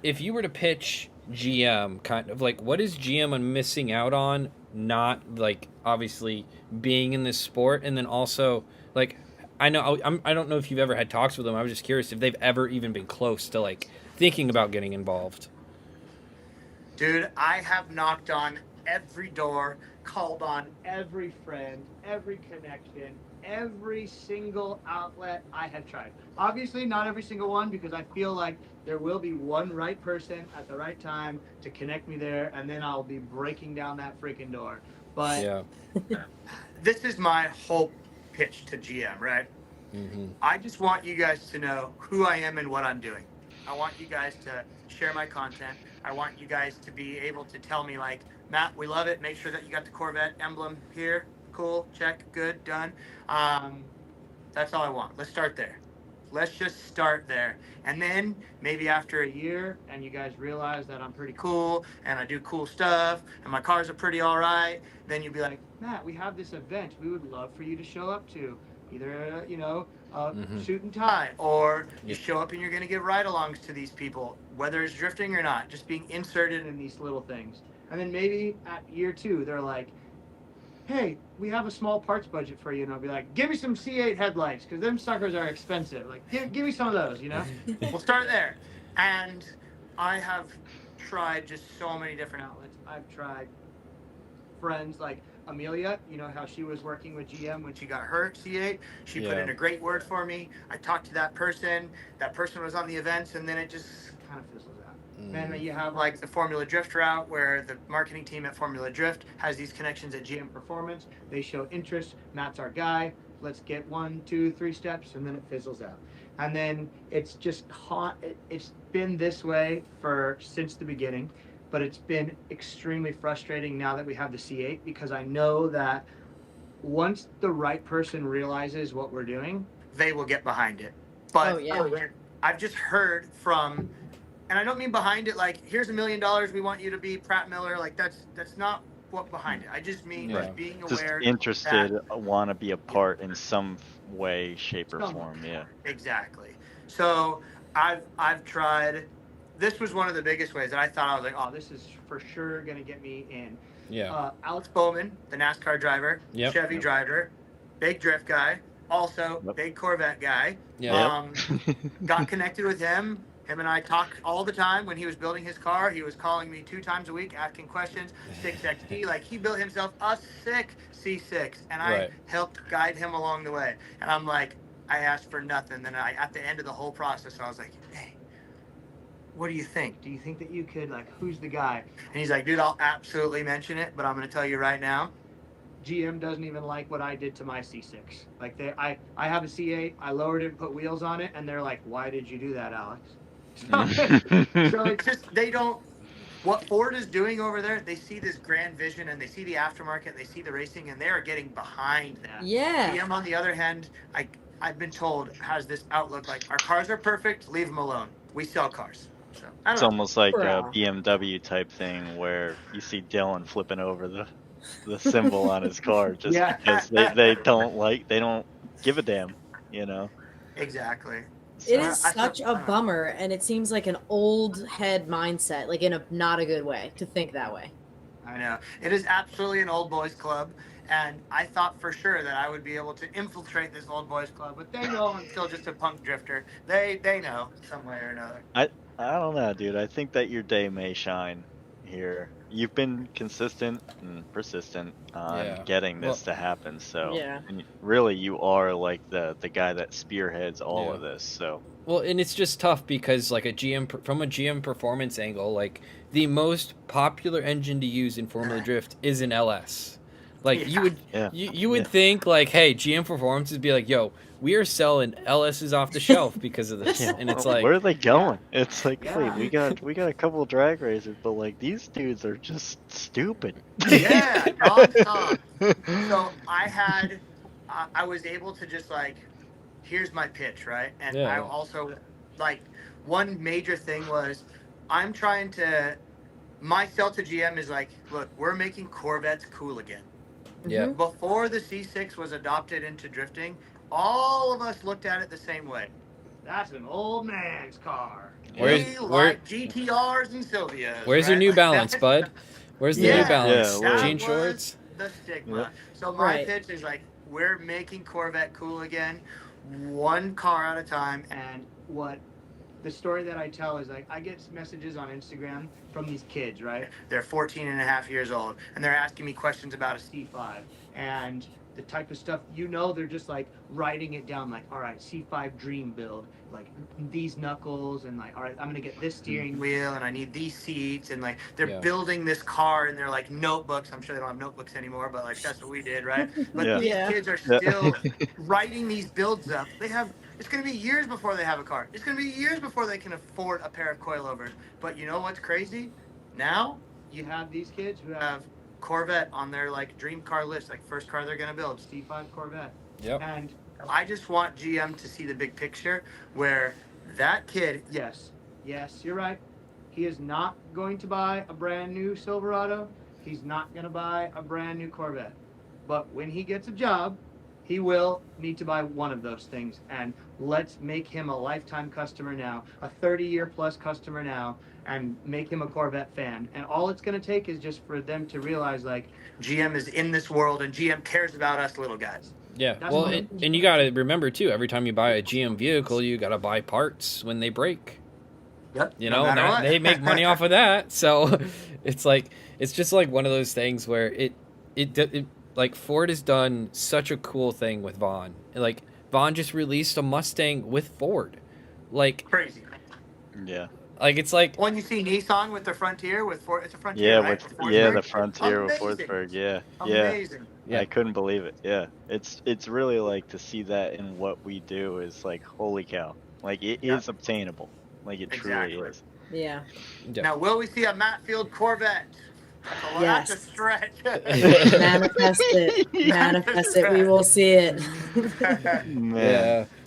if you were to pitch GM, kind of like what is GM on missing out on, not like obviously being in this sport, and then also like I don't know if you've ever had talks with them. I was just curious if they've ever even been close to like thinking about getting involved. Dude, I have knocked on every door, called on every friend, every connection, every single outlet I have tried. Obviously, not every single one, because I feel like there will be one right person at the right time to connect me there, and then I'll be breaking down that freaking door. But Yeah. this is my whole pitch to GM, right? Mm-hmm. I just want you guys to know who I am and what I'm doing. I want you guys to share my content. I want you guys to be able to tell me, like, Matt, we love it. Make sure that you got the Corvette emblem here. Cool. Check. Good. Done. Um, that's all I want. Let's start there. Let's just start there. And then maybe after a year and you guys realize that I'm pretty cool and I do cool stuff and my cars are pretty all right, then you'll be like, Matt, we have this event we would love for you to show up to. Either, Mm-hmm. suit and tie, or you Yeah. show up and you're going to give ride alongs to these people, whether it's drifting or not, just being inserted in these little things. And then maybe at year two, they're like, hey, we have a small parts budget for you. And I'll be like, give me some C8 headlights because them suckers are expensive. Like, give me some of those, you know? We'll start there. And I have tried just so many different outlets. I've tried friends like Amelia, you know how she was working with GM when she got her C8. She put Yeah. in a great word for me. I talked to that person. That person was on the events, and then it just kind of fizzles out. Mm-hmm. Then you have like the Formula Drift route where the marketing team at Formula Drift has these connections at GM Performance. They show interest. Matt's our guy. Let's get 1, 2, 3 steps, and then it fizzles out. And then it's just hot. It's been this way for since the beginning, but it's been extremely frustrating now that we have the C8 because I know that once the right person realizes what we're doing, they will get behind it. But Oh, yeah. I've just heard from, and I don't mean behind it like here's $1 million, we want you to be Pratt Miller. Like that's not what behind it. I just mean Yeah. just being Just aware interested, that want to be a part in some way, shape, or Some- form. Yeah. exactly. So I've tried. This was one of the biggest ways that I thought I was like, oh, this is for sure gonna get me in. Yeah. Alex Bowman, the NASCAR driver, Yep. Chevy Yep. driver, big drift guy, also Yep. big Corvette guy. Yeah. Got connected with him. Him and I talk all the time. When he was building his car, he was calling me 2 times a week, asking questions. 6XD, like he built himself a sick C6, and I Right. helped guide him along the way. And I'm like, I asked for nothing. Then at the end of the whole process, I was like, hey, what do you think? Do you think that you could, like, who's the guy? And he's like, dude, I'll absolutely mention it, but I'm going to tell you right now, GM doesn't even like what I did to my C6. Like, I have a C8, I lowered it and put wheels on it, and they're like, why did you do that, Alex? So it's just, they don't, what Ford is doing over there, they see this grand vision and they see the aftermarket, they see the racing, and they are getting behind that. Yeah. GM, on the other hand, I've been told, has this outlook like, our cars are perfect, leave them alone. We sell cars. So I It's don't know. almost like a Bruh. BMW type thing where you see Dylan flipping over the symbol on his car just Yeah. because they don't give a damn, you know. Exactly. It So is I such feel- a bummer, and it seems like an old head mindset, like in a not a good way to think that way. I know. It is absolutely an old boys club. And I thought for sure that I would be able to infiltrate this old boys club, but they know I'm still just a punk drifter. They know some way or another. I don't know, dude. I think that your day may shine here. You've been consistent and persistent on Yeah. getting this to happen. So Yeah. and really, you are like the guy that spearheads all Yeah. of this. So Well, and it's just tough because like from a GM performance angle, like the most popular engine to use in Formula Drift is an LS. Like Yeah. you would Yeah. you would Yeah. think like, hey, GM Performance would be like, yo, we are selling LSs off the shelf because of this, yeah, and it's well, like, where are they going? It's like, Yeah. wait, we got a couple of drag racers, but like these dudes are just stupid. Yeah, nonstop. So I was able to just like, here's my pitch, right? And Yeah. I also, like, one major thing was, I'm trying to, my sell to GM is like, look, we're making Corvettes cool again. yeah, Mhm. Before the C6 was adopted into drifting, all of us looked at it the same way. That's an old man's car. Where's- We where- like GTRs and Sylvias. Where's your right? New Like, Balance, that's- bud? Where's the Yeah, New Balance? yeah, where- Jean was shorts? The stigma. Yep. So my Right. pitch is like, we're making Corvette cool again, one car at a time. And what the story that I tell is like, I get messages on Instagram from these kids, right? They're 14 and a half years old, and they're asking me questions about a C5 and the type of stuff, they're just like writing it down, like, all right, C5 dream build, like these knuckles, and like, all right, I'm gonna get this steering wheel, and I need these seats, and like they're Yeah. building this car, and they're like notebooks. I'm sure they don't have notebooks anymore, but like that's what we did, right? But Yeah. these Yeah. kids are Yeah. still writing these builds up. It's gonna be years before they have a car. It's gonna be years before they can afford a pair of coilovers. But you know what's crazy? Now you have these kids who have Corvette on their like dream car list, like first car they're gonna build, C5 Corvette. Yep. And I just want GM to see the big picture where that kid, yes, you're right. He is not going to buy a brand new Silverado. He's not going to buy a brand new Corvette. But when he gets a job, he will need to buy one of those things. And let's make him a lifetime customer now, a 30-year plus customer now, and make him a Corvette fan. And all it's going to take is just for them to realize, like, GM is in this world and GM cares about us little guys. Yeah. That's Well, what- and you got to remember too, every time you buy a GM vehicle, you got to buy parts when they break. Yep. You no know, matter what. they make money off of that. So it's just like one of those things where it like Ford has done such a cool thing with Vaughn. Like Vaughn just released a Mustang with Ford. Like Crazy. Yeah. it's like When you see Nissan with the Frontier, with Ford, it's a Frontier, Yeah, right? with Forsberg? the Frontier with Amazing. Forsberg. Yeah. Yeah. Amazing. Yeah. I couldn't believe it. Yeah. It's really like to see that in what we do is like holy cow. Like it Yeah. is obtainable. Like it Exactly. truly is. Yeah. Yeah. Now, will we see a Matfield Corvette? Yes. That's a stretch. Manifest it. Manifest it. We will see it. Man. yeah.